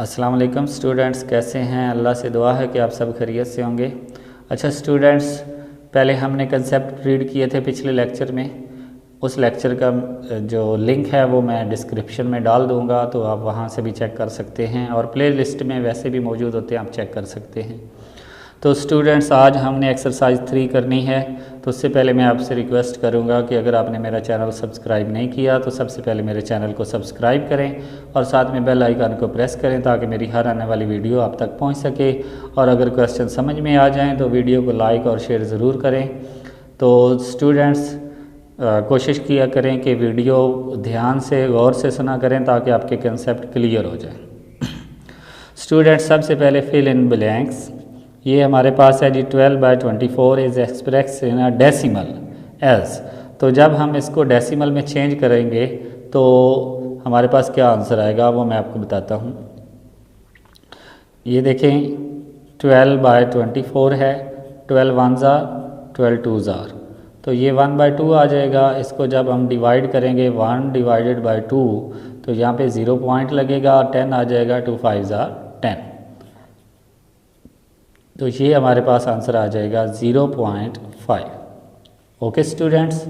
अस्सलाम वालेकुम स्टूडेंट्स, कैसे हैं? अल्लाह से दुआ है कि आप सब खैरियत से होंगे। अच्छा स्टूडेंट्स, पहले हमने कंसेप्ट रीड किए थे पिछले लेक्चर में। उस लेक्चर का जो लिंक है वो मैं डिस्क्रिप्शन में डाल दूंगा, तो आप वहां से भी चेक कर सकते हैं और प्ले लिस्ट में वैसे भी मौजूद होते हैं, आप चेक कर सकते हैं। तो स्टूडेंट्स, आज हमने एक्सरसाइज 3 करनी है। तो उससे पहले मैं आपसे रिक्वेस्ट करूंगा कि अगर आपने मेरा चैनल सब्सक्राइब नहीं किया तो सबसे पहले मेरे चैनल को सब्सक्राइब करें और साथ में बेल आइकन को प्रेस करें ताकि मेरी हर आने वाली वीडियो आप तक पहुंच सके। और अगर क्वेश्चन समझ में आ जाएं तो वीडियो को लाइक और शेयर ज़रूर करें। तो स्टूडेंट्स, कोशिश किया करें कि वीडियो ध्यान से गौर से सुना करें ताकि आपके कंसेप्ट क्लियर हो जाए। स्टूडेंट्स, सबसे पहले फिल इन ब्लैंक्स। ये हमारे पास है जी 12/24 is express in a decimal as. तो जब हम इसको डेसिमल में चेंज करेंगे तो हमारे पास क्या आंसर आएगा वो मैं आपको बताता हूँ। ये देखें 12/24 है, 12 1s are 12 2s are, तो ये 1/2 आ जाएगा। इसको जब हम डिवाइड करेंगे 1/2 तो यहाँ पे 0 पॉइंट लगेगा, 10 आ जाएगा, 2 5s are 10। तो ये हमारे पास आंसर आ जाएगा 0.5। ओके स्टूडेंट्स,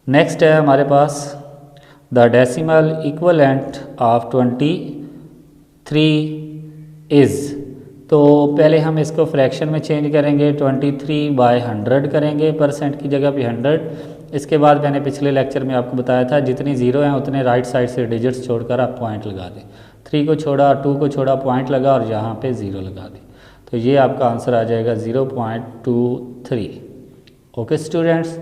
नेक्स्ट है हमारे पास the decimal equivalent of 23 is. तो पहले हम इसको फ्रैक्शन में चेंज करेंगे, 23/100 करेंगे, परसेंट की जगह पे 100। इसके बाद मैंने पिछले लेक्चर में आपको बताया था जितनी ज़ीरो हैं उतने राइट साइड से डिजिट्स छोड़कर आप पॉइंट लगा दें। 3 को छोड़ा, 2 को छोड़ा, पॉइंट लगा और यहाँ पे 0 लगा दें। तो ये आपका आंसर आ जाएगा 0.23। ओके स्टूडेंट्स,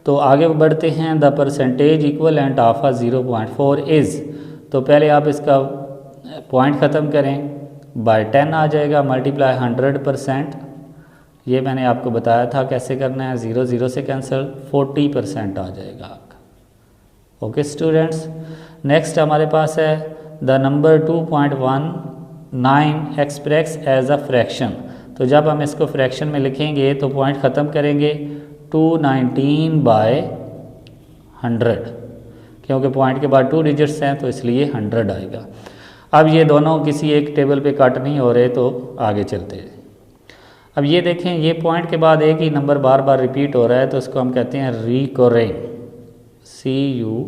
तो आगे बढ़ते हैं। The percentage equivalent of a 0.4 is. तो पहले आप इसका पॉइंट ख़त्म करें, बाय 10 आ जाएगा, मल्टीप्लाई 100%। ये मैंने आपको बताया था कैसे करना है, 0 0 से कैंसिल, 40% आ जाएगा आपका। ओके स्टूडेंट्स, नेक्स्ट हमारे पास है the number 2.19 express as a fraction. तो जब हम इसको फ्रैक्शन में लिखेंगे तो पॉइंट ख़त्म करेंगे 219/100, क्योंकि पॉइंट के बाद 2 डिजिट्स हैं तो इसलिए 100 आएगा। अब ये दोनों किसी एक टेबल पे कट नहीं हो रहे, तो आगे चलते हैं। अब ये देखें, ये पॉइंट के बाद एक ही नंबर बार बार रिपीट हो रहा है, तो इसको हम कहते हैं recurring, CURRING,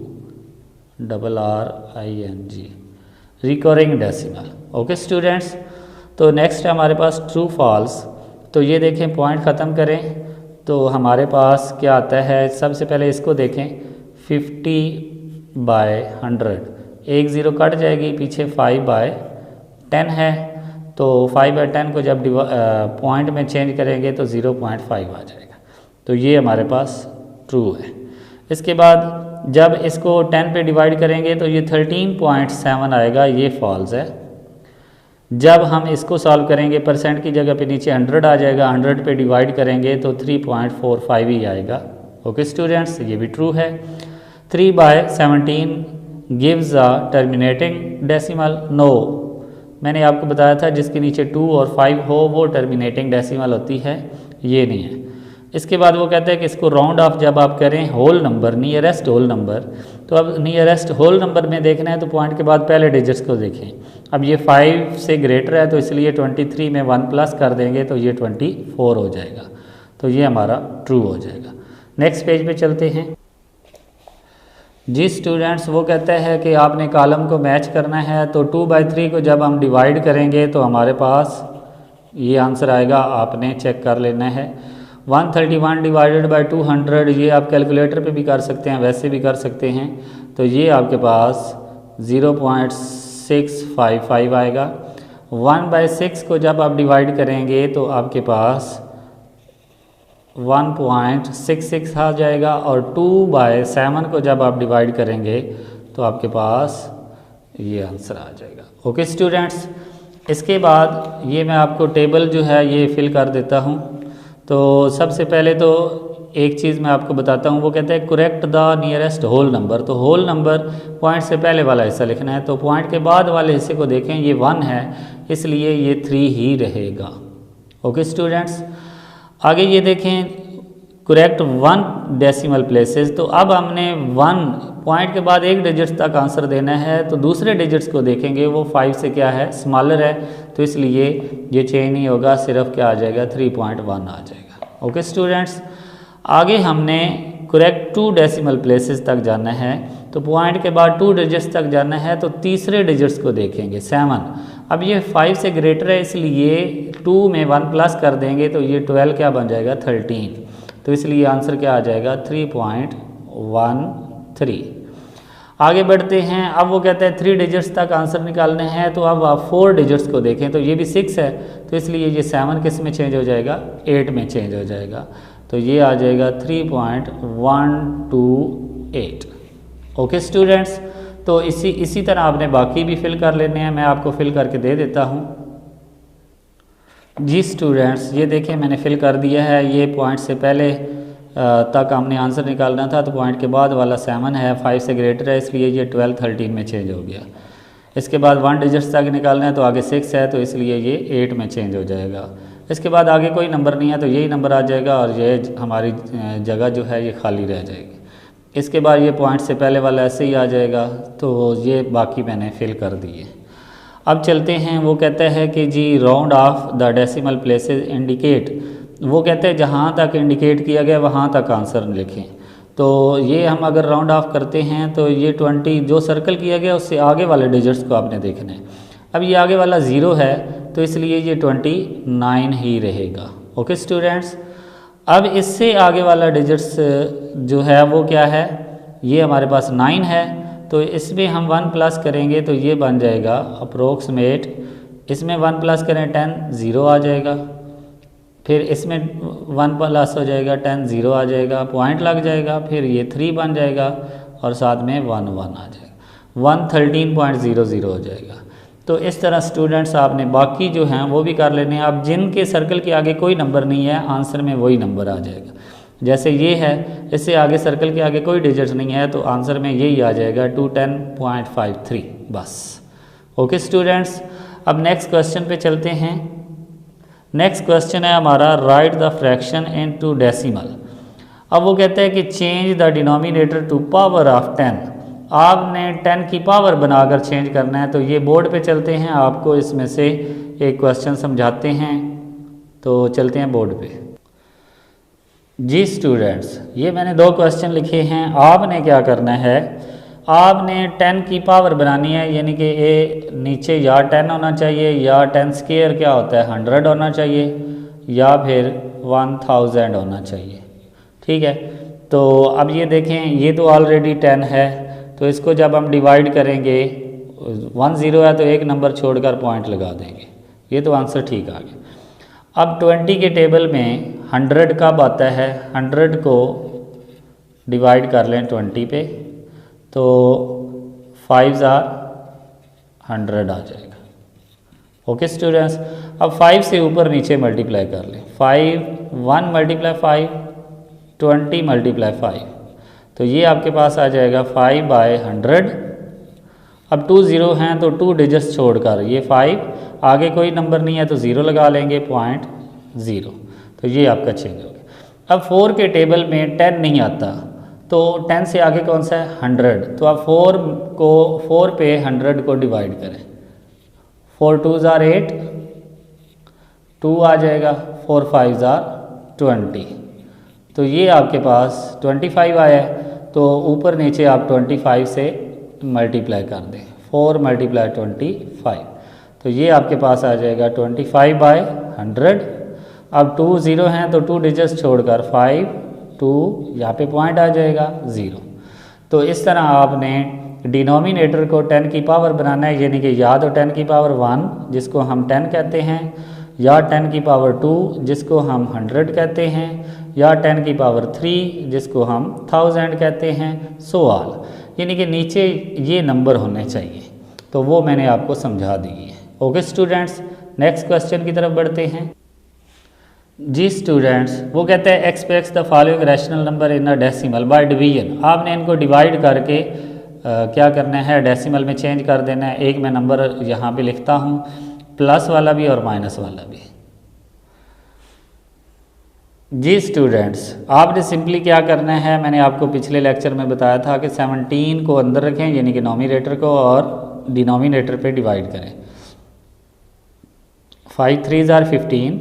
recurring decimal. Okay students, तो नेक्स्ट है हमारे पास ट्रू फॉल्स। तो ये देखें, पॉइंट ख़त्म करें तो हमारे पास क्या आता है। सबसे पहले इसको देखें, 50/100, एक 0 कट जाएगी, पीछे 5/10 है। तो 5/10 को जब पॉइंट में चेंज करेंगे तो 0.5 आ जाएगा। तो ये हमारे पास ट्रू है। इसके बाद जब इसको 10 पे डिवाइड करेंगे तो ये 13.7 आएगा, ये फॉल्स है। जब हम इसको सॉल्व करेंगे, परसेंट की जगह पे नीचे 100 आ जाएगा, 100 पे डिवाइड करेंगे तो 3.45 ही आएगा। ओके स्टूडेंट्स, ये भी ट्रू है। 3/17 gives a terminating decimal. No, मैंने आपको बताया था जिसके नीचे 2 और 5 हो वो टर्मिनेटिंग डेसिमल होती है, ये नहीं है। इसके बाद वो कहते हैं कि इसको राउंड ऑफ जब आप करें whole number, nearest whole number, तो अब नियरेस्ट होल नंबर में देखना है तो पॉइंट के बाद पहले डिजिट्स को देखें। अब ये 5 से ग्रेटर है तो इसलिए 23 में 1 प्लस कर देंगे तो ये 24 हो जाएगा। तो ये हमारा ट्रू हो जाएगा। नेक्स्ट पेज पे चलते हैं। जी स्टूडेंट्स, वो कहते हैं कि आपने कॉलम को मैच करना है, तो 2/3 को जब हम डिवाइड करेंगे तो हमारे पास ये आंसर आएगा, आपने चेक कर लेना है। 131/200, ये आप कैलकुलेटर पे भी कर सकते हैं, वैसे भी कर सकते हैं। तो ये आपके पास 0.655 आएगा। 1/6 को जब आप डिवाइड करेंगे तो आपके पास 1.66 आ जाएगा, और 2/7 को जब आप डिवाइड करेंगे तो आपके पास ये आंसर आ जाएगा। ओके स्टूडेंट्स, इसके बाद ये मैं आपको टेबल जो है ये फिल कर देता हूँ। तो सबसे पहले तो एक चीज़ मैं आपको बताता हूँ, वो कहते हैं correct the nearest whole number. तो होल नंबर पॉइंट से पहले वाला हिस्सा लिखना है, तो पॉइंट के बाद वाले हिस्से को देखें, ये 1 है इसलिए ये 3 ही रहेगा। ओके स्टूडेंट्स, आगे ये देखें करेक्ट 1 डेसिमल प्लेसेस। तो अब हमने 1 पॉइंट के बाद एक डिजिट तक आंसर देना है तो दूसरे डिजिट्स को देखेंगे वो 5 से क्या है, स्मॉलर है, तो इसलिए ये चेंज नहीं होगा, सिर्फ क्या आ जाएगा 3.1 आ जाएगा। ओके स्टूडेंट्स, आगे हमने करेक्ट 2 डेसिमल प्लेसेस तक जाना है, तो पॉइंट के बाद 2 डिजिट्स तक जाना है तो तीसरे डिजिट्स को देखेंगे 7। अब ये 5 से ग्रेटर है इसलिए 2 में 1 प्लस कर देंगे तो ये 12 क्या बन जाएगा 13, तो इसलिए आंसर क्या आ जाएगा 3.13। आगे बढ़ते हैं, अब वो कहते हैं 3 डिजिट्स तक आंसर निकालने हैं, तो अब आप 4 डिजिट्स को देखें तो ये भी 6 है, तो इसलिए ये 7 किस में चेंज हो जाएगा, 8 में चेंज हो जाएगा, तो ये आ जाएगा 3.128। ओके स्टूडेंट्स, तो इसी तरह आपने बाकी भी फिल कर लेने हैं, मैं आपको फिल करके दे देता हूँ। जी स्टूडेंट्स, ये देखिए मैंने फिल कर दिया है, ये पॉइंट से पहले तक हमने आंसर निकालना था, तो पॉइंट के बाद वाला 7 है, 5 से ग्रेटर है इसलिए ये 12 13 में चेंज हो गया। इसके बाद 1 डिजिट्स तक निकालना है तो आगे 6 है, तो इसलिए ये 8 में चेंज हो जाएगा। इसके बाद आगे कोई नंबर नहीं है तो यही नंबर आ जाएगा और ये हमारी जगह जो है ये खाली रह जाएगी। इसके बाद ये पॉइंट से पहले वाला ऐसे ही आ जाएगा, तो ये बाकी मैंने फिल कर दिए। अब चलते हैं, वो कहता है कि जी round off the decimal places indicate, वो कहते हैं जहाँ तक इंडिकेट किया गया वहाँ तक आंसर लिखें। तो ये हम अगर राउंड ऑफ करते हैं तो ये 20 जो सर्कल किया गया उससे आगे वाले डिजिट्स को आपने देखना है। अब ये आगे वाला 0 है तो इसलिए ये 29 ही रहेगा। ओके स्टूडेंट्स, अब इससे आगे वाला डिजिट्स जो है वो क्या है, ये हमारे पास 9 है, तो इसमें हम 1 प्लस करेंगे तो ये बन जाएगा अप्रोक्सीमेट, इसमें 1 प्लस करें 10 0 आ जाएगा, फिर इसमें 1 प्लस हो जाएगा 10 0 आ जाएगा, पॉइंट लग जाएगा, फिर ये 3 बन जाएगा और साथ में 1 1 आ जाएगा, 113.00 हो जाएगा। तो इस तरह स्टूडेंट्स आपने बाकी जो हैं वो भी कर लेने हैं। अब जिनके सर्कल के आगे कोई नंबर नहीं है आंसर में वही नंबर आ जाएगा, जैसे ये है, इससे आगे सर्कल के आगे कोई डिजिट नहीं है तो आंसर में यही आ जाएगा 210.53 बस। ओके स्टूडेंट्स, अब नेक्स्ट क्वेश्चन पे चलते हैं। नेक्स्ट क्वेश्चन है हमारा write the fraction into decimal. अब वो कहते हैं कि change the denominator to power of 10, आपने 10 की पावर बनाकर चेंज करना है। तो ये बोर्ड पे चलते हैं, आपको इसमें से एक क्वेश्चन समझाते हैं, तो चलते हैं बोर्ड पे। जी स्टूडेंट्स, ये मैंने 2 क्वेश्चन लिखे हैं, आपने क्या करना है, आपने 10 की पावर बनानी है, यानी कि ये नीचे या 10 होना चाहिए या 10 स्क्वायर क्या होता है 100 होना चाहिए या फिर 1000 होना चाहिए। ठीक है, तो अब ये देखें, ये तो ऑलरेडी 10 है, तो इसको जब हम डिवाइड करेंगे 1 0 है तो एक नंबर छोड़कर पॉइंट लगा देंगे, ये तो आंसर ठीक आ गया। अब 20 के टेबल में 100 कब आता है, 100 को डिवाइड कर लें 20 पे तो 5 100 आ जाएगा। ओके स्टूडेंट्स, अब 5 से ऊपर नीचे मल्टीप्लाई कर लें, 5 1 मल्टीप्लाई 5 20 मल्टीप्लाई 5, तो ये आपके पास आ जाएगा 5/100। अब 2 0 हैं तो 2 डिजिट्स छोड़कर ये 5, आगे कोई नंबर नहीं है तो 0 लगा लेंगे 0.0, तो ये आपका चेंज हो गया। अब 4 के टेबल में 10 नहीं आता, तो 10 से आगे कौन सा है 100, तो आप 4 पे 100 को डिवाइड करें, 4 2s are 8, 2 आ जाएगा, 4 5s are 20, तो ये आपके पास 25 आया है, तो ऊपर नीचे आप 25 से मल्टीप्लाई कर दें, 4 मल्टीप्लाई 25, तो ये आपके पास आ जाएगा 25/100। अब 2 0 हैं तो 2 डिजिट्स छोड़कर 5 2, यहाँ पे पॉइंट आ जाएगा 0। तो इस तरह आपने डिनोमिनेटर को 10 की पावर बनाना है, यानी कि या तो 10 की पावर 1 जिसको हम 10 कहते हैं, या 10 की पावर 2 जिसको हम 100 कहते हैं, या 10 की पावर 3 जिसको हम 1000 कहते हैं, सो ऑल, यानी कि नीचे ये नंबर होने चाहिए। तो वो मैंने आपको समझा दी है। ओके स्टूडेंट्स, नेक्स्ट क्वेश्चन की तरफ बढ़ते हैं। जी स्टूडेंट्स, वो कहते हैं aspects the following rational number in a decimal by division. आपने इनको डिवाइड करके क्या करना है, डेसिमल में चेंज कर देना है। एक मैं नंबर यहाँ पे लिखता हूँ, प्लस वाला भी और माइनस वाला भी। जी स्टूडेंट्स, आपने सिंपली क्या करना है, मैंने आपको पिछले लेक्चर में बताया था कि 17 को अंदर रखें यानी कि नॉमिनेटर को और डिनोमिनेटर पे डिवाइड करें। 5 3 ज़ार 15,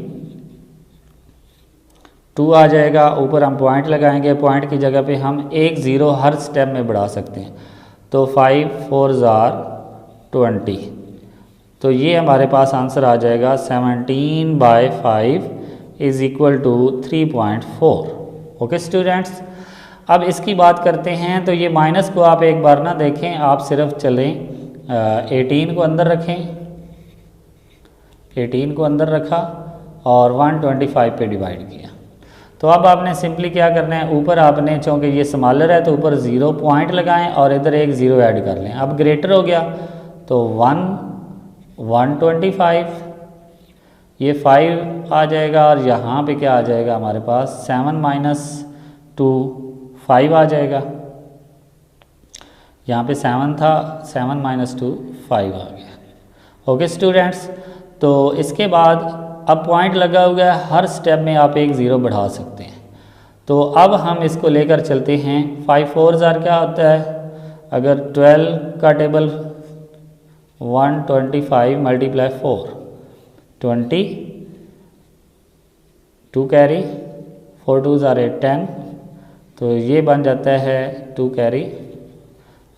2 आ जाएगा, ऊपर हम पॉइंट लगाएंगे, पॉइंट की जगह पे हम एक ज़ीरो हर स्टेप में बढ़ा सकते हैं, तो 5 4 ज़ार 20, तो ये हमारे पास आंसर आ जाएगा 17/5 is equal to 3.4। Okay students, अब इसकी बात करते हैं, तो ये माइनस को आप एक बार ना देखें, आप सिर्फ चलें 18 को अंदर रखें, 18 को अंदर रखा और 125 पे डिवाइड किया। तो अब आपने सिंपली क्या करना है, ऊपर आपने चूँकि ये स्मॉलर है तो ऊपर 0 पॉइंट लगाएं और इधर एक 0 ऐड कर लें। अब ग्रेटर हो गया तो 125, ये 5 आ जाएगा और यहाँ पे क्या आ जाएगा हमारे पास 7 - 2 5 आ जाएगा। यहाँ पे 7 था, 7 - 2 5 आ गया। ओके स्टूडेंट्स, तो इसके बाद अब पॉइंट लगा हुआ है, हर स्टेप में आप एक 0 बढ़ा सकते हैं। तो अब हम इसको लेकर चलते हैं, 5 4 ज़ार क्या होता है, अगर 12 का टेबल 125 × 4 20, 2 कैरी 4 2 ज़ार 10, तो ये बन जाता है 2 कैरी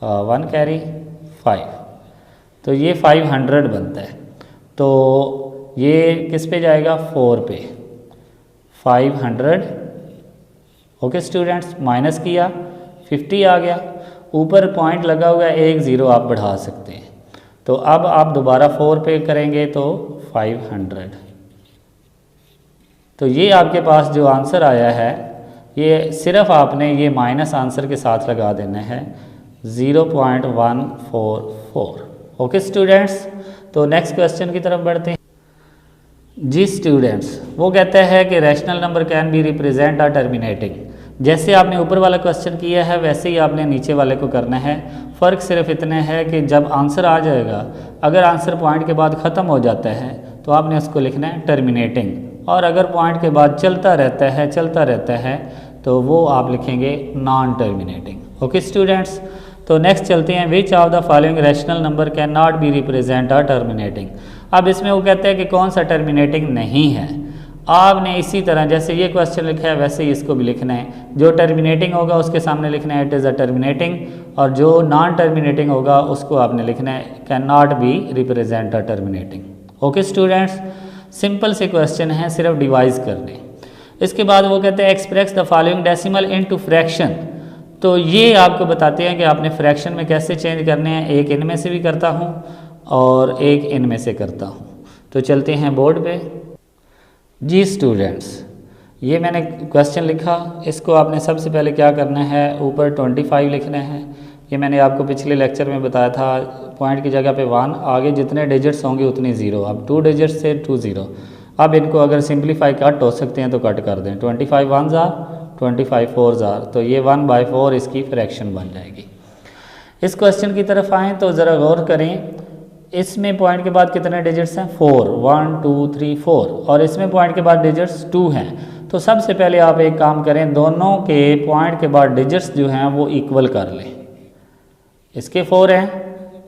1 कैरी 5, तो ये 500 बनता है। तो ये किस पे जाएगा, 4 पे 500। ओके स्टूडेंट्स, माइनस किया 50 आ गया, ऊपर पॉइंट लगा हुआ है, एक 0 आप बढ़ा सकते हैं। तो अब आप दोबारा 4 पे करेंगे तो 500। तो ये आपके पास जो आंसर आया है, ये सिर्फ आपने ये माइनस आंसर के साथ लगा देना है 0.144। ओके स्टूडेंट्स, तो नेक्स्ट क्वेश्चन की तरफ बढ़ते हैं। जी स्टूडेंट्स, वो कहता है कि rational number can be represent a terminating. जैसे आपने ऊपर वाला क्वेश्चन किया है वैसे ही आपने नीचे वाले को करना है। फ़र्क सिर्फ इतना है कि जब आंसर आ जाएगा, अगर आंसर पॉइंट के बाद ख़त्म हो जाता है तो आपने उसको लिखना है टर्मिनेटिंग, और अगर पॉइंट के बाद चलता रहता है तो वो आप लिखेंगे नॉन टर्मिनेटिंग। ओके स्टूडेंट्स, तो नेक्स्ट चलते हैं, which of the following rational number can not be represent a terminating. अब इसमें वो कहते हैं कि कौन सा टर्मिनेटिंग नहीं है। आपने इसी तरह जैसे ये क्वेश्चन लिखा है वैसे ही इसको भी लिखना है, जो टर्मिनेटिंग होगा उसके सामने लिखना है इट इज़ अ टर्मिनेटिंग, और जो नॉन टर्मिनेटिंग होगा उसको आपने लिखना है can not be represent a terminating. Okay students, simple से क्वेश्चन है, सिर्फ डिवाइज करने। इसके बाद वो कहते हैं express the following decimal into fraction. तो ये आपको बताते हैं कि आपने फ्रैक्शन में कैसे चेंज करने हैं, एक इनमें से भी करता हूँ और एक इनमें से करता हूँ। तो चलते हैं बोर्ड पे। जी स्टूडेंट्स, ये मैंने क्वेश्चन लिखा, इसको आपने सबसे पहले क्या करना है, ऊपर 25 लिखना है। ये मैंने आपको पिछले लेक्चर में बताया था, पॉइंट की जगह पे 1, आगे जितने डिजिट्स होंगे उतने 0। अब 2 डिजिट्स से 2 0। अब इनको अगर सिंप्लीफाई कट हो सकते हैं तो कट कर दें, 25 1 ज़ार 25 4 ज़ार, तो ये 1/4 इसकी फ्रैक्शन बन जाएगी। इस क्वेश्चन की तरफ आएँ तो ज़रा गौर करें, इसमें पॉइंट के बाद कितने डिजिट्स हैं, 4 1 2 3 4, और इसमें पॉइंट के बाद डिजिट्स 2 हैं। तो सबसे पहले आप एक काम करें, दोनों के पॉइंट के बाद डिजिट्स जो हैं वो इक्वल कर लें। इसके 4 हैं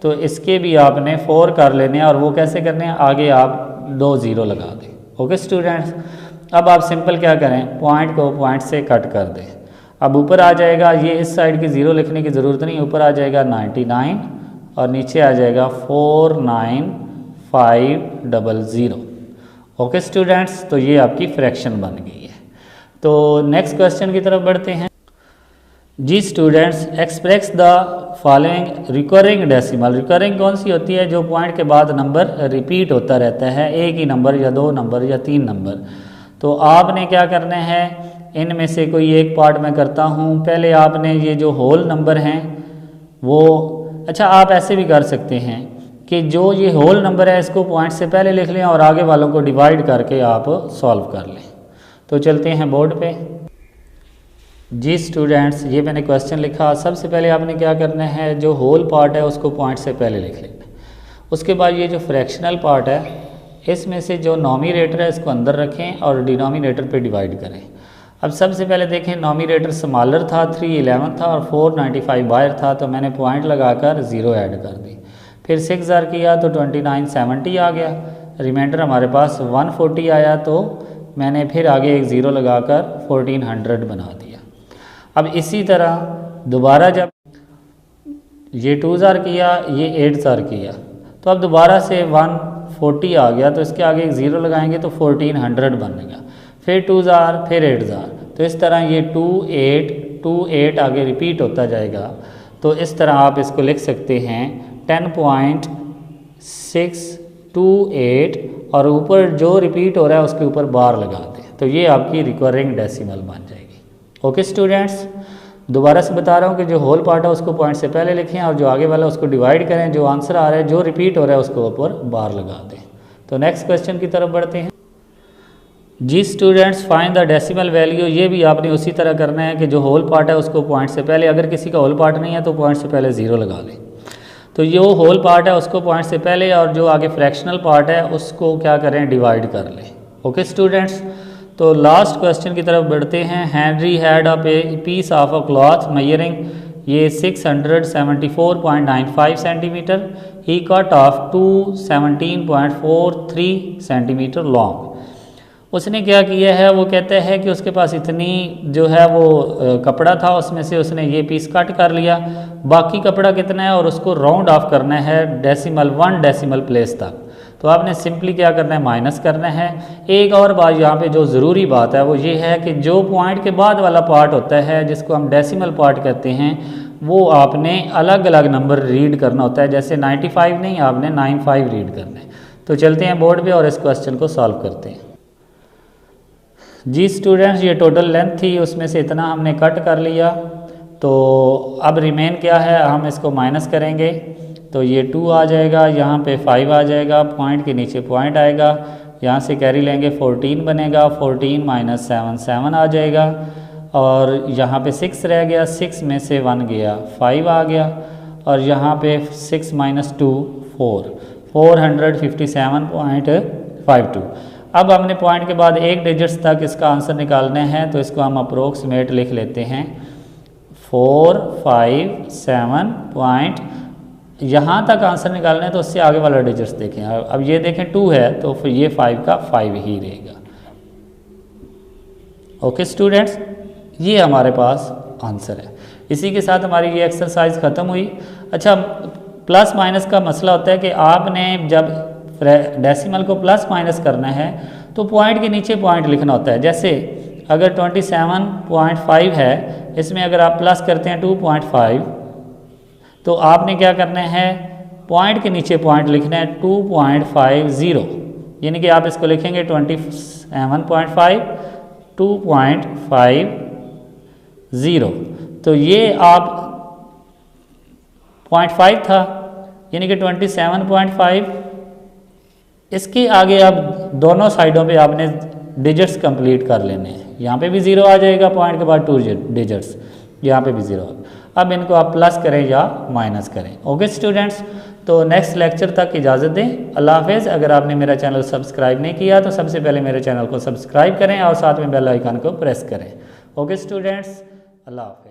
तो इसके भी आपने 4 कर लेने हैं, और वो कैसे करने हैं, आगे आप 2 0 लगा दें। ओके स्टूडेंट्स, अब आप सिंपल क्या करें, पॉइंट को पॉइंट से कट कर दें। अब ऊपर आ जाएगा, ये इस साइड की 0 लिखने की ज़रूरत नहीं, ऊपर आ जाएगा 99 और नीचे आ जाएगा 49500। ओके स्टूडेंट्स, तो ये आपकी फ्रैक्शन बन गई है। तो नेक्स्ट क्वेश्चन की तरफ बढ़ते हैं। जी students, express the following recurring decimal. Recurring कौन सी होती है, जो पॉइंट के बाद नंबर रिपीट होता रहता है, एक ही नंबर या 2 नंबर या 3 नंबर। तो आपने क्या करना है, इनमें से कोई एक पार्ट मैं करता हूँ। पहले आपने ये जो होल नंबर हैं वो, अच्छा आप ऐसे भी कर सकते हैं कि जो ये होल नंबर है इसको पॉइंट से पहले लिख लें और आगे वालों को डिवाइड करके आप सॉल्व कर लें। तो चलते हैं बोर्ड पे। जी स्टूडेंट्स, ये मैंने क्वेश्चन लिखा, सबसे पहले आपने क्या करना है, जो होल पार्ट है उसको पॉइंट से पहले लिख लेना। उसके बाद ये जो फ्रैक्शनल पार्ट है, इसमें से जो नॉमिनेटर है इसको अंदर रखें और डिनोमिनेटर पे डिवाइड करें। अब सबसे पहले देखें नॉमिनेटर स्मॉलर था 311 था और 495 बाहर था, तो मैंने पॉइंट लगाकर 0 ऐड कर दी। फिर 6000 किया तो 2970 आ गया, रिमाइंडर हमारे पास 140 आया, तो मैंने फिर आगे एक 0 लगाकर 1400 बना दिया। अब इसी तरह दोबारा जब ये 2000 किया, ये 8000 किया, तो अब दोबारा से 140 आ गया, तो इसके आगे एक 0 लगाएंगे तो 1400 बनेगा, फिर 2000, फिर 8000, तो इस तरह ये 2828 आगे रिपीट होता जाएगा। तो इस तरह आप इसको लिख सकते हैं 10.628 और ऊपर जो रिपीट हो रहा है उसके ऊपर बार लगा दें, तो ये आपकी रिकरिंग डेसिमल बन जाएगी। ओके स्टूडेंट्स, दोबारा से बता रहा हूँ कि जो होल पार्ट है उसको पॉइंट से पहले लिखें और जो आगे वाला उसको डिवाइड करें, जो आंसर आ रहा है, जो रिपीट हो रहा है उसको ऊपर बार लगा दें। तो नेक्स्ट क्वेश्चन की तरफ बढ़ते हैं। जी students, find the decimal value. ये भी आपने उसी तरह करना है कि जो होल पार्ट है उसको पॉइंट से पहले, अगर किसी का होल पार्ट नहीं है तो पॉइंट से पहले 0 लगा लें। तो जो होल पार्ट है उसको पॉइंट से पहले और जो आगे फ्रैक्शनल पार्ट है उसको क्या करें, डिवाइड कर लें। ओके स्टूडेंट्स, तो लास्ट क्वेश्चन की तरफ बढ़ते हैं। Henry had a piece of a cloth measuring ये 674.95 centimetre, he cut off to 17.43 centimetre long. उसने क्या किया है, वो कहता है कि उसके पास इतनी जो है वो कपड़ा था, उसमें से उसने ये पीस कट कर लिया, बाकी कपड़ा कितना है और उसको राउंड ऑफ करना है डेसिमल 1 डेसिमल प्लेस तक। तो आपने सिंपली क्या करना है, माइनस करना है। एक और बात यहाँ पे जो ज़रूरी बात है वो ये है कि जो पॉइंट के बाद वाला पार्ट होता है जिसको हम डेसिमल पार्ट कहते हैं, वो आपने अलग अलग नंबर रीड करना होता है। जैसे 95 नहीं, आपने 95 रीड करना है। तो चलते हैं बोर्ड पे और इस क्वेश्चन को सॉल्व करते हैं। जी स्टूडेंट्स, ये टोटल लेंथ थी, उसमें से इतना हमने कट कर लिया, तो अब रिमेन क्या है, हम इसको माइनस करेंगे, तो ये 2 आ जाएगा, यहाँ पे 5 आ जाएगा, पॉइंट के नीचे पॉइंट आएगा, यहाँ से कैरी लेंगे 14 बनेगा, 14 माइनस 7 7 आ जाएगा, और यहाँ पे 6 रह गया, 6 में से 1 गया, 5 आ गया, और यहाँ पे 6 माइनस 2 4, 457.52। अब हमने पॉइंट के बाद एक डिजिट्स तक इसका आंसर निकालना है, तो इसको हम अप्रोक्सीमेट लिख लेते हैं 457 पॉइंट, यहाँ तक आंसर निकालना है, तो उससे आगे वाला डिजिट्स देखें। अब ये देखें 2 है, तो फिर ये 5 का 5 ही रहेगा। ओके स्टूडेंट्स, ये हमारे पास आंसर है। इसी के साथ हमारी ये एक्सरसाइज ख़त्म हुई। अच्छा, प्लस माइनस का मसला होता है कि आपने जब डेसिमल को प्लस माइनस करना है तो पॉइंट के नीचे पॉइंट लिखना होता है। जैसे अगर 27.5 है, इसमें अगर आप प्लस करते हैं 2.5, तो आपने क्या करना है, पॉइंट के नीचे पॉइंट लिखना है 2.50, यानी कि आप इसको लिखेंगे 27.5 2.50। तो ये आप 0.5 था, यानी कि 27.5, इसके आगे अब दोनों साइडों पे आपने डिजिट्स कंप्लीट कर लेने हैं। यहाँ पे भी 0 आ जाएगा, पॉइंट के बाद 2 डिजिट्स, यहाँ पे भी 0। अब इनको आप प्लस करें या माइनस करें। ओके स्टूडेंट्स, तो नेक्स्ट लेक्चर तक इजाज़त दें। अल्लाह हाफ़िज़। अगर आपने मेरा चैनल सब्सक्राइब नहीं किया तो सबसे पहले मेरे चैनल को सब्सक्राइब करें और साथ में बेल आइकन को प्रेस करें। ओके स्टूडेंट्स, अल्लाह हाफ़िज़।